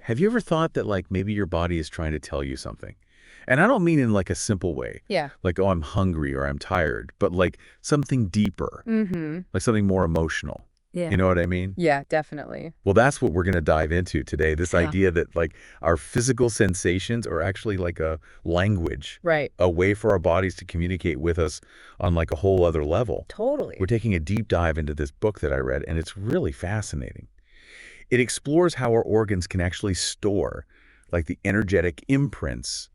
Have you ever thought that like maybe your body is trying to tell you something? And I don't mean in like a simple way, Yeah. like, oh, I'm hungry or I'm tired, but like something deeper, Mm-hmm. like something more emotional. Yeah. You know what I mean? Yeah, definitely. Well, that's what we're going to dive into today. This Yeah. idea that like our physical sensations are actually like a language, Right. a way for our bodies to communicate with us on like a whole other level. Totally. We're taking a deep dive into this book that I read, and it's really fascinating. It explores how our organs can actually store like the energetic imprints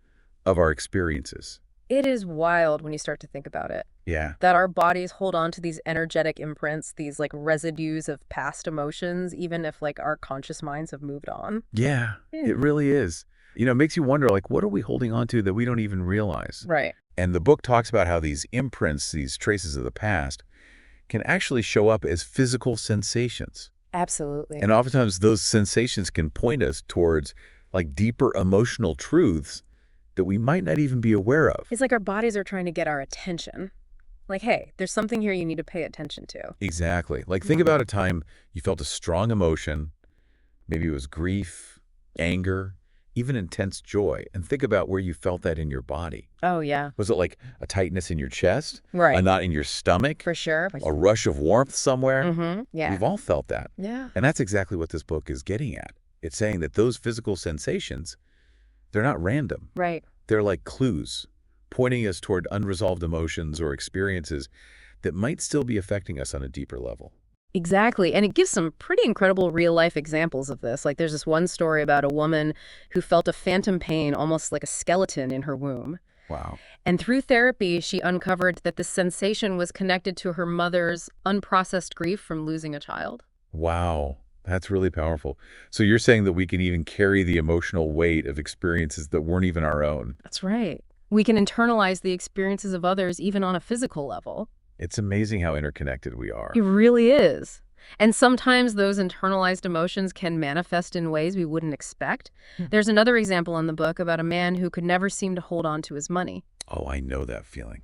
of our experiences. It is wild when you start to think about it, Yeah. that our bodies hold on to these energetic imprints, these like residues of past emotions, even if like our conscious minds have moved on. Yeah, Yeah. it really is. It makes you wonder, like, what are we holding on to that we don't even realize? Right. And the book talks about how these imprints, these traces of the past, can actually show up as physical sensations. Absolutely. And oftentimes those sensations can point us towards like deeper emotional truths that we might not even be aware of. It's like our bodies are trying to get our attention. Like, hey, there's something here you need to pay attention to. Exactly. Like think about a time you felt a strong emotion, maybe it was grief, anger, even intense joy, and think about where you felt that in your body. Oh, yeah. Was it like a tightness in your chest, a Right. knot in your stomach, For sure. a rush of warmth somewhere? Mm-hmm. Yeah. We've all felt that. Yeah. And that's exactly what this book is getting at. It's saying that those physical sensations, they're not random. Right. They're like clues, pointing us toward unresolved emotions or experiences that might still be affecting us on a deeper level. Exactly. And it gives some pretty incredible real life examples of this. Like there's this one story about a woman who felt a phantom pain, almost like a skeleton in her womb. Wow. And through therapy, she uncovered that the sensation was connected to her mother's unprocessed grief from losing a child. Wow. That's really powerful. So you're saying that we can even carry the emotional weight of experiences that weren't even our own. That's right. We can internalize the experiences of others even on a physical level. It's amazing how interconnected we are. It really is. And sometimes those internalized emotions can manifest in ways we wouldn't expect. There's another example in the book about a man who could never seem to hold on to his money. Oh, I know that feeling.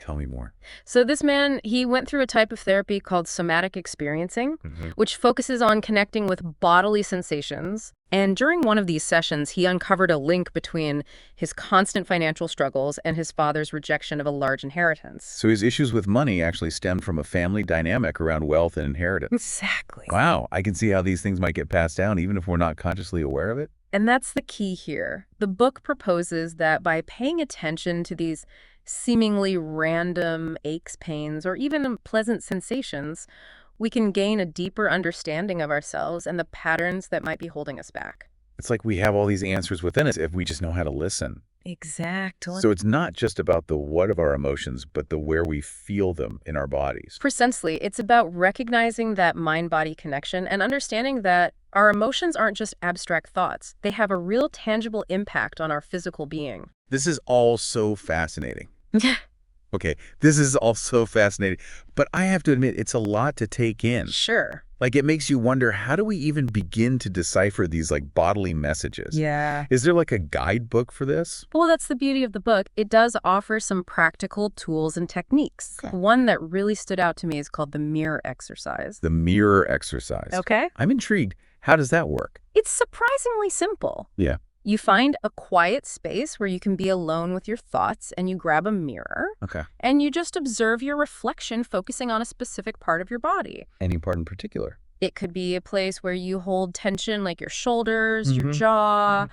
Tell me more. So this man, he went through a type of therapy called somatic experiencing, Mm-hmm. which focuses on connecting with bodily sensations. And during one of these sessions, he uncovered a link between his constant financial struggles and his father's rejection of a large inheritance. So his issues with money actually stemmed from a family dynamic around wealth and inheritance. Exactly. Wow, I can see how these things might get passed down even if we're not consciously aware of it. And that's the key here. The book proposes that by paying attention to these seemingly random aches, pains, or even unpleasant sensations, we can gain a deeper understanding of ourselves and the patterns that might be holding us back. It's like we have all these answers within us if we just know how to listen. Exactly. So it's not just about the what of our emotions, but the where we feel them in our bodies. Precisely. It's about recognizing that mind-body connection and understanding that our emotions aren't just abstract thoughts. They have a real tangible impact on our physical being. This is all so fascinating. Yeah. Okay, this is all so fascinating, but I have to admit, it's a lot to take in. Sure. Like, it makes you wonder, how do we even begin to decipher these, like, bodily messages? Yeah. Is there, like, a guidebook for this? Well, that's the beauty of the book. It does offer some practical tools and techniques. Okay. One that really stood out to me is called the mirror exercise. The mirror exercise. Okay. I'm intrigued. How does that work? It's surprisingly simple. Yeah. You find a quiet space where you can be alone with your thoughts, and you grab a mirror, Okay. and you just observe your reflection, focusing on a specific part of your body. Any part in particular? It could be a place where you hold tension, like your shoulders, your Mhm. jaw,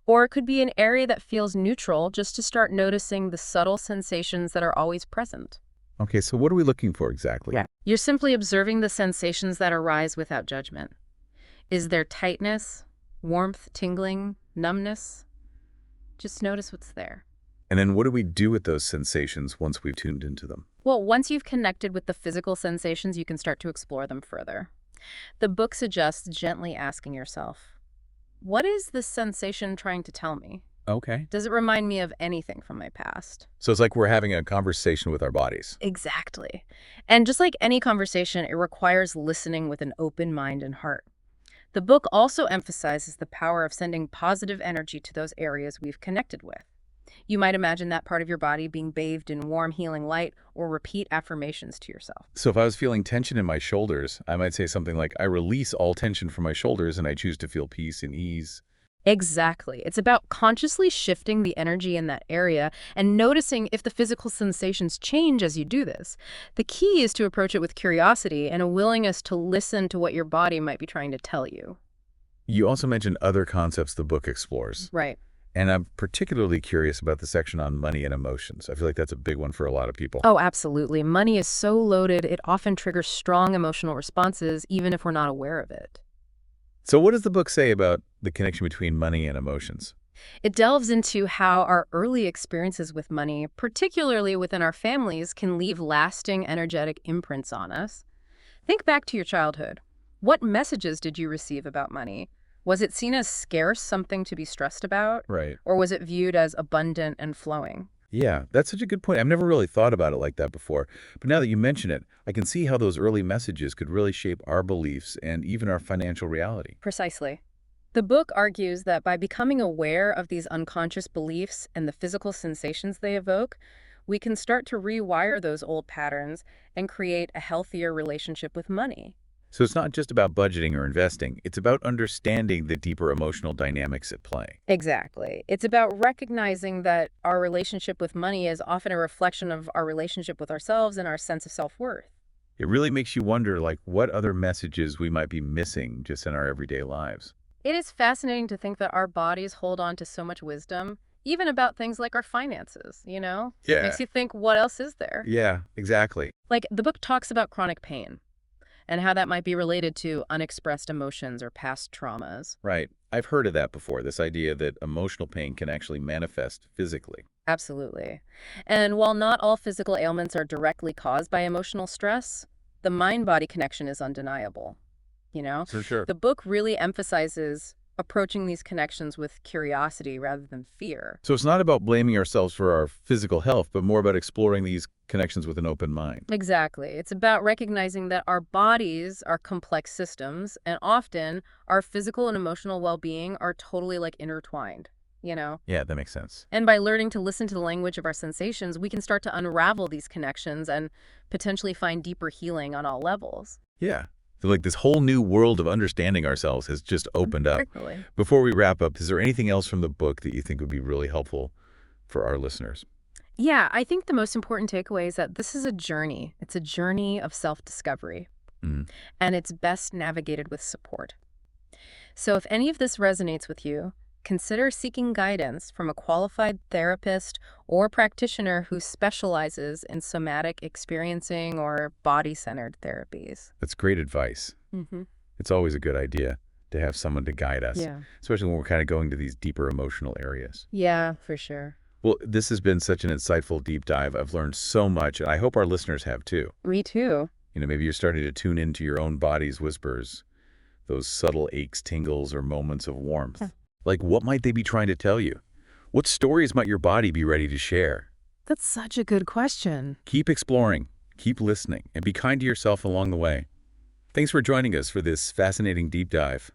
or it could be an area that feels neutral, just to start noticing the subtle sensations that are always present. Okay, so what are we looking for exactly? Yeah. You're simply observing the sensations that arise without judgment. Is there tightness, warmth, tingling, numbness? Just notice what's there. And then what do we do with those sensations once we've tuned into them? Well, once you've connected with the physical sensations, you can start to explore them further. The book suggests gently asking yourself, what is this sensation trying to tell me? Okay. Does it remind me of anything from my past? So it's like we're having a conversation with our bodies. Exactly. And just like any conversation, it requires listening with an open mind and heart. The book also emphasizes the power of sending positive energy to those areas we've connected with. You might imagine that part of your body being bathed in warm, healing light, or repeat affirmations to yourself. So if I was feeling tension in my shoulders, I might say something like, I release all tension from my shoulders and I choose to feel peace and ease. Exactly. It's about consciously shifting the energy in that area and noticing if the physical sensations change as you do this. The key is to approach it with curiosity and a willingness to listen to what your body might be trying to tell you. You also mentioned other concepts the book explores. Right. And I'm particularly curious about the section on money and emotions. I feel like that's a big one for a lot of people. Oh, absolutely. Money is so loaded, it often triggers strong emotional responses, even if we're not aware of it. So what does the book say about the connection between money and emotions? It delves into how our early experiences with money, particularly within our families, can leave lasting energetic imprints on us. Think back to your childhood. What messages did you receive about money? Was it seen as scarce, something to be stressed about? Right. Or was it viewed as abundant and flowing? Yeah, that's such a good point. I've never really thought about it like that before. But now that you mention it, I can see how those early messages could really shape our beliefs and even our financial reality. Precisely. The book argues that by becoming aware of these unconscious beliefs and the physical sensations they evoke, we can start to rewire those old patterns and create a healthier relationship with money. So it's not just about budgeting or investing. It's about understanding the deeper emotional dynamics at play. Exactly. It's about recognizing that our relationship with money is often a reflection of our relationship with ourselves and our sense of self-worth. It really makes you wonder, like, what other messages we might be missing just in our everyday lives. It is fascinating to think that our bodies hold on to so much wisdom, even about things like our finances, you know? Yeah. Makes you think, what else is there? Yeah, exactly. Like, the book talks about chronic pain and how that might be related to unexpressed emotions or past traumas. Right. I've heard of that before, this idea that emotional pain can actually manifest physically. Absolutely. And while not all physical ailments are directly caused by emotional stress, the mind-body connection is undeniable, you know? For sure. The book really emphasizes approaching these connections with curiosity rather than fear. So it's not about blaming ourselves for our physical health, but more about exploring these connections with an open mind. Exactly. It's about recognizing that our bodies are complex systems, and often our physical and emotional well-being are totally like intertwined, you know? Yeah, that makes sense. And by learning to listen to the language of our sensations, we can start to unravel these connections and potentially find deeper healing on all levels. Yeah. So like this whole new world of understanding ourselves has just opened up. Certainly. Before we wrap up, is there anything else from the book that you think would be really helpful for our listeners? Yeah, I think the most important takeaway is that this is a journey. It's a journey of self-discovery, Mm. and it's best navigated with support. So if any of this resonates with you, consider seeking guidance from a qualified therapist or practitioner who specializes in somatic experiencing or body-centered therapies. That's great advice. Mm-hmm. It's always a good idea to have someone to guide us, Yeah. especially when we're kind of going to these deeper emotional areas. Yeah, for sure. Well, this has been such an insightful deep dive. I've learned so much, and I hope our listeners have too. Me too. Maybe you're starting to tune into your own body's whispers, those subtle aches, tingles, or moments of warmth. Yeah. Like, what might they be trying to tell you? What stories might your body be ready to share? That's such a good question. Keep exploring, keep listening, and be kind to yourself along the way. Thanks for joining us for this fascinating deep dive.